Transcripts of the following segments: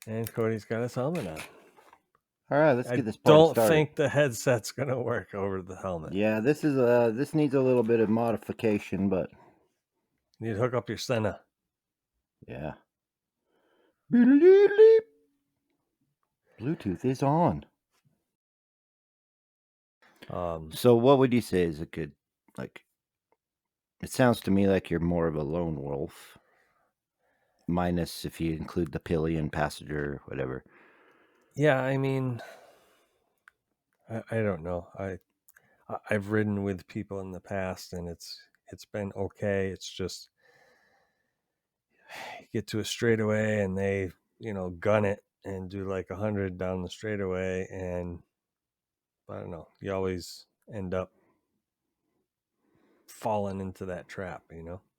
And Cody's got his helmet on. All right, let's I get this party don't started. think the headset's going to work over the helmet. Yeah, this needs a little bit of modification, but You need to hook up your Senna. yeah. Bluetooth is on. So what would you say is a good, like, it sounds to me like you're more of a lone wolf, minus if you include the pillion, passenger, whatever. Yeah, I mean, I don't know. I've ridden with people in the past, and it's been okay. It's just you get to a straightaway, and they gun it and do like 100 down the straightaway, and I don't know. You always end up falling into that trap,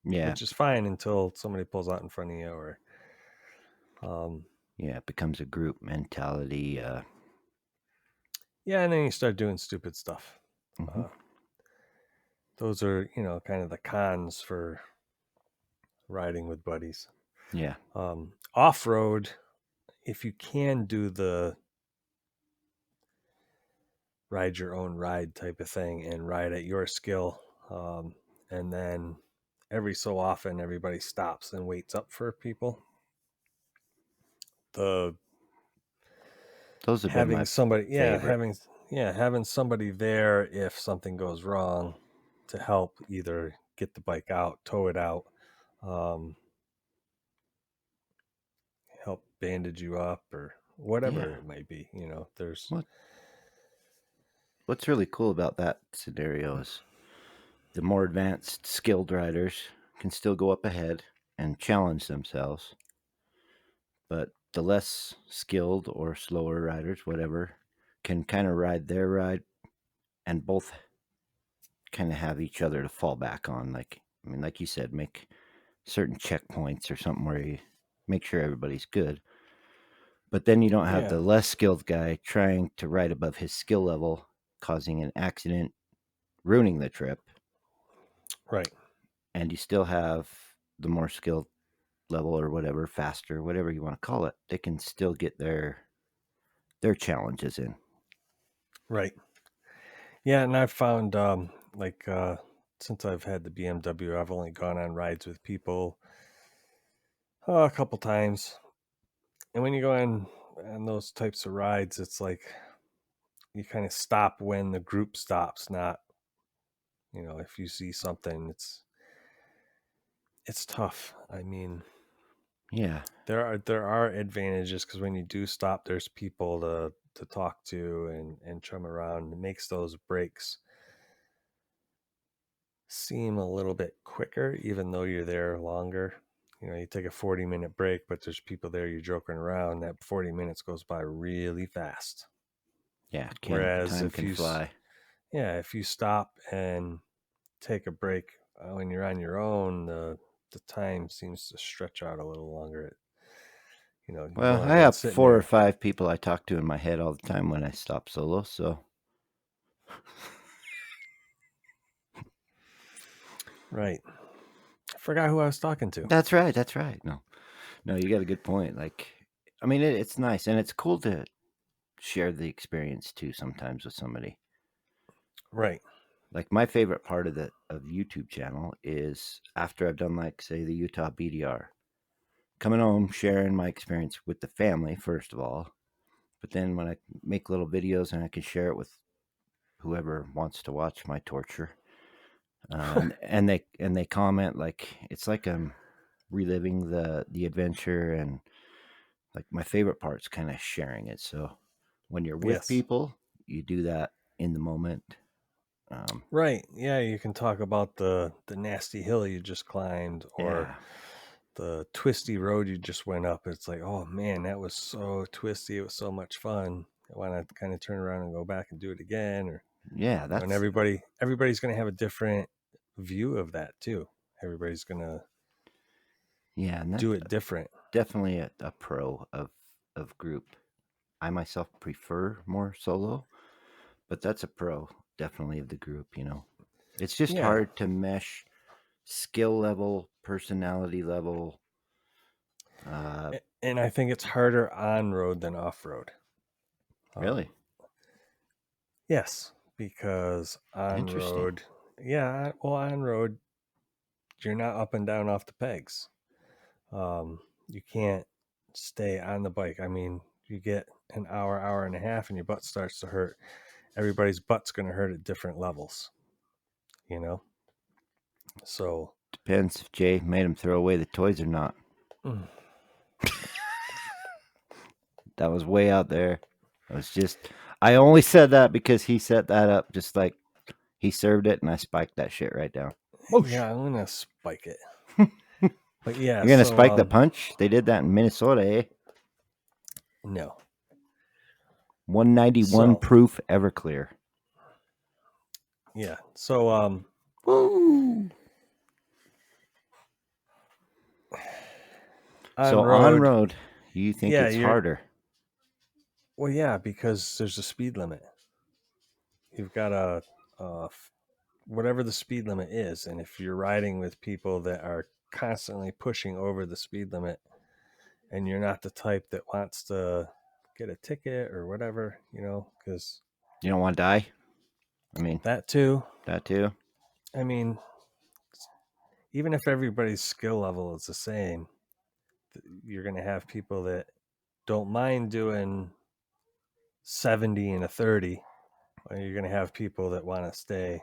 Yeah. which is fine until somebody pulls out in front of you, or Yeah, it becomes a group mentality. yeah, and then you start doing stupid stuff. Mhm. Those are kind of the cons for riding with buddies. Yeah. Off road, if you can do the ride your own ride type of thing and ride at your skill, and then every so often everybody stops and waits up for people. The Those have been having my somebody, favorite. having somebody there if something goes wrong to help either get the bike out, tow it out, um, help bandage you up, or whatever Yeah. it might be. There's What's really cool about that scenario is the more advanced, skilled riders can still go up ahead and challenge themselves, but the less skilled or slower riders, whatever, can kind of ride their ride and both kind of have each other to fall back on. Like you said, make certain checkpoints or something where you make sure everybody's good. But then you don't have yeah, the less skilled guy trying to ride above his skill level, causing an accident, ruining the trip. right. And you still have the more skilled level or whatever, faster, whatever you want to call it. They can still get their challenges in. Right. Yeah, and I've found since I've had the BMW, I've only gone on rides with people a couple times. And when you go on those types of rides, it's like you kind of stop when the group stops, not if you see something, it's tough. I mean, Yeah. there are advantages because when you do stop, there's people to talk to and trim around. It makes those breaks seem a little bit quicker, even though you're there longer. You take a 40-minute break, but there's people there, you're joking around. That 40 minutes goes by really fast. Yeah. Whereas Time can fly. if you stop and take a break when you're on your own, the time seems to stretch out a little longer. You've Well, only I been have sitting 4 or there. 5 people I talk to in my head all the time when I stop solo, so Right. I forgot who I was talking to. that's right. That's right. No, you got a good point. It's nice and it's cool to share the experience too sometimes with somebody. Right. Like my favorite part of the YouTube channel is after I've done like say the Utah BDR, coming home, sharing my experience with the family first of all, but then when I make little videos and I can share it with whoever wants to watch my torture, and they comment like it's like I'm reliving the adventure, and like my favorite part's kind of sharing it. So when you're with Yes. people, you do that in the moment. Right. Yeah, you can talk about the nasty hill you just climbed, or Yeah, the twisty road you just went up. It's like, oh man, that was so twisty. It was so much fun. I want to kind of turn around and go back and do it again. Or yeah, and that's everybody's going to have a different view of that too. Everybody's going to yeah, and do that's it different. definitely a pro of group. I myself prefer more solo, but that's a pro definitely of the group. It's just Yeah. hard to mesh skill level, personality level, and I think it's harder on road than off road. Really? Yes, because on Interesting. road, yeah, well, on road, you're not up and down off the pegs. You can't stay on the bike. I mean, you get an hour and a half, and your butt starts to hurt. Everybody's butt's going to hurt at different levels, you know? So, Depends if Jay made him throw away the toys or not. mm, That was way out there. I only said that because he set that up just like he served it and I spiked that shit right down. yeah, I'm going to spike it. But yeah, You're going to so, spike the punch? They did that in Minnesota, eh? no. 191 So, proof Everclear. yeah. So, Woo! on on road, road, you think yeah, it's harder? well, yeah, because there's a speed limit. You've got whatever the speed limit is, and if you're riding with people that are constantly pushing over the speed limit, and you're not the type that wants to get a ticket or whatever, because You don't want to die? I mean, that too. that too. I mean, even if everybody's skill level is the same, you're going to have people that don't mind doing 70 and a 30. Or you're going to have people that want to stay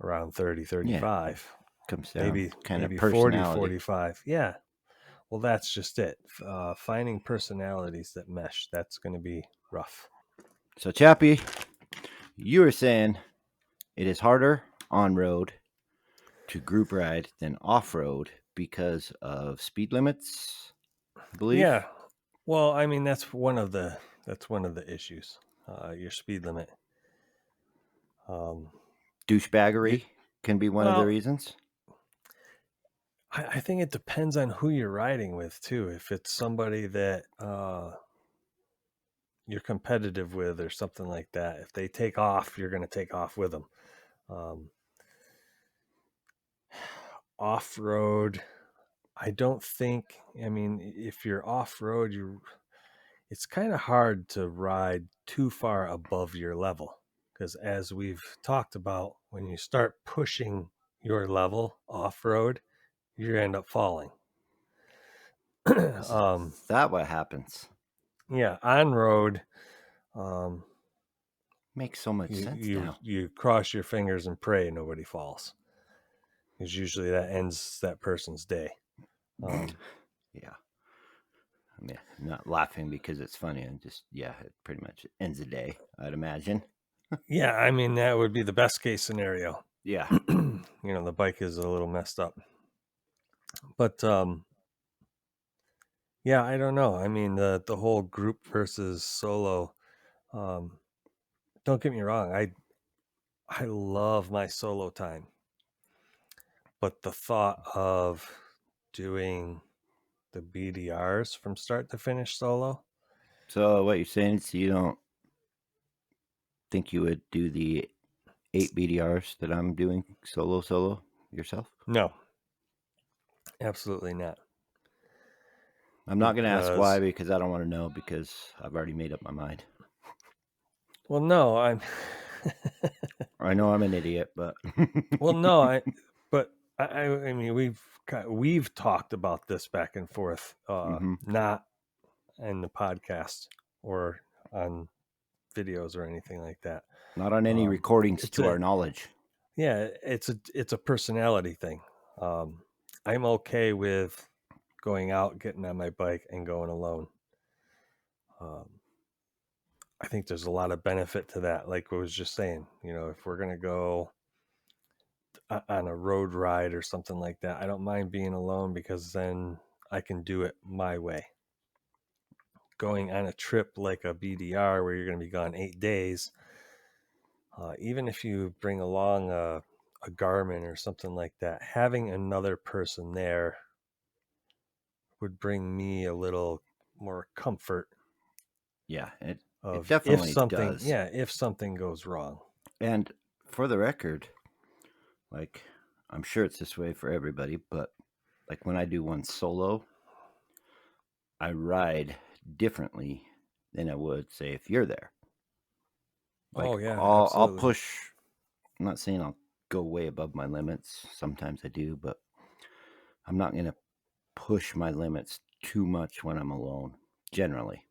around 30, 35. Yeah, comes down maybe 40, personality. 45. Yeah. Well, that's just it. Finding personalities that mesh, that's going to be rough. So, Chappie, you were saying it is harder on road to group ride than off road because of speed limits, I believe. Yeah. Well, I mean, that's one of the issues. Your speed limit. Douchebaggery can be one of the Well, reasons. I think it depends on who you're riding with too. If it's somebody that you're competitive with or something like that, if they take off, you're going to take off with them. Off road, I don't think. I mean, if you're off road, it's kind of hard to ride too far above your level, because as we've talked about, when you start pushing your level off road, you end up falling. Is that what happens? Yeah, on road, Makes so much sense now. you cross your fingers and pray nobody falls, because usually that ends that person's day. Yeah. I mean, I'm not laughing because it's funny. And just, it pretty much ends the day, I'd imagine. Yeah, I mean, that would be the best case scenario. Yeah. The bike is a little messed up. But yeah, I don't know. I mean, the whole group versus solo. Don't get me wrong. I love my solo time, but the thought of doing the BDRs from start to finish solo. So what you're saying is you don't think you would do the 8 BDRs that I'm doing solo yourself? No, absolutely not. I'm not going to ask why because I don't want to know because I've already made up my mind. Well, no, I know I'm an idiot, but well, no, I mean, we've talked about this back and forth, not in the podcast or on videos or anything like that. Not on any recordings to our knowledge. Yeah, it's a personality thing. I'm okay with going out, getting on my bike, and going alone. I think there's a lot of benefit to that. Like I was just saying, if we're gonna go on a road ride or something like that, I don't mind being alone because then I can do it my way. Going on a trip like a BDR where you're going to be gone 8 days, even if you bring along a Garmin or something like that, having another person there would bring me a little more comfort. Yeah, it definitely does. Yeah, if something goes wrong. And for the record, like, I'm sure it's this way for everybody, but like when I do one solo, I ride differently than I would say if you're there. Like, Oh yeah, I'll absolutely. push. I'm not saying I'll go way above my limits. Sometimes I do, but I'm not going to push my limits too much when I'm alone. Generally.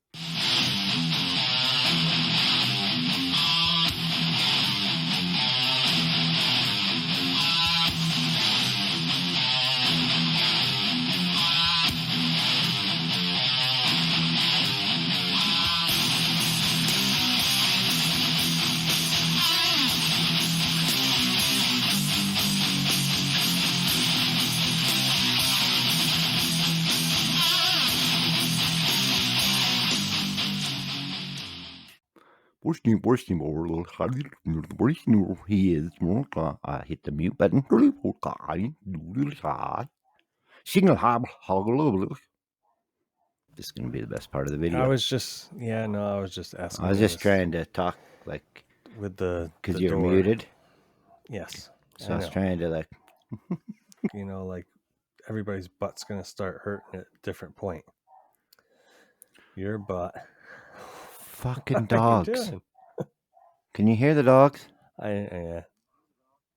He is. I hit the mute button. This is going to be the best part of the video. I was just asking. I was just trying to talk like with the because the you're door. muted. Yes. So I was trying to like, like everybody's butt's gonna start hurting at a different point. Your butt. fucking What are you dogs. doing? Can you hear the dogs? Yeah.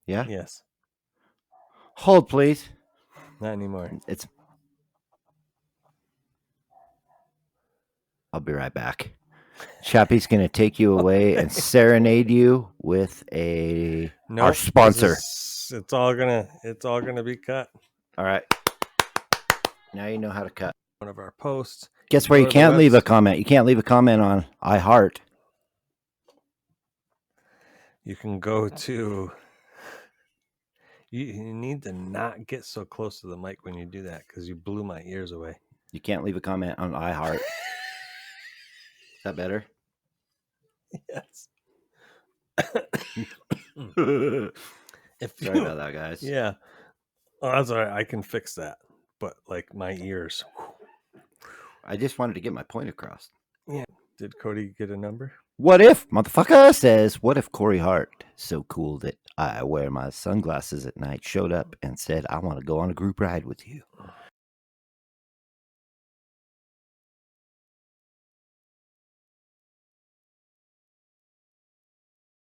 Yeah. Yes. Hold, please. Not anymore. I'll be right back. Chappie's going to take you away and serenade you with our sponsor. It's all gonna be cut. All right. Now you know how to cut. One of our posts. Guess where you can't leave a comment? You can't leave a comment on iHeart. You can go to. You need to not get so close to the mic when you do that because you blew my ears away. You can't leave a comment on iHeart. Is that better? Yes. Sorry about that, guys. Yeah. Oh, that's all right. I can fix that. But like my ears. I just wanted to get my point across. Yeah. Did Cody get a number? What if, motherfucker says, what if Corey Hart, so cool that I wear my sunglasses at night, showed up and said, I want to go on a group ride with you?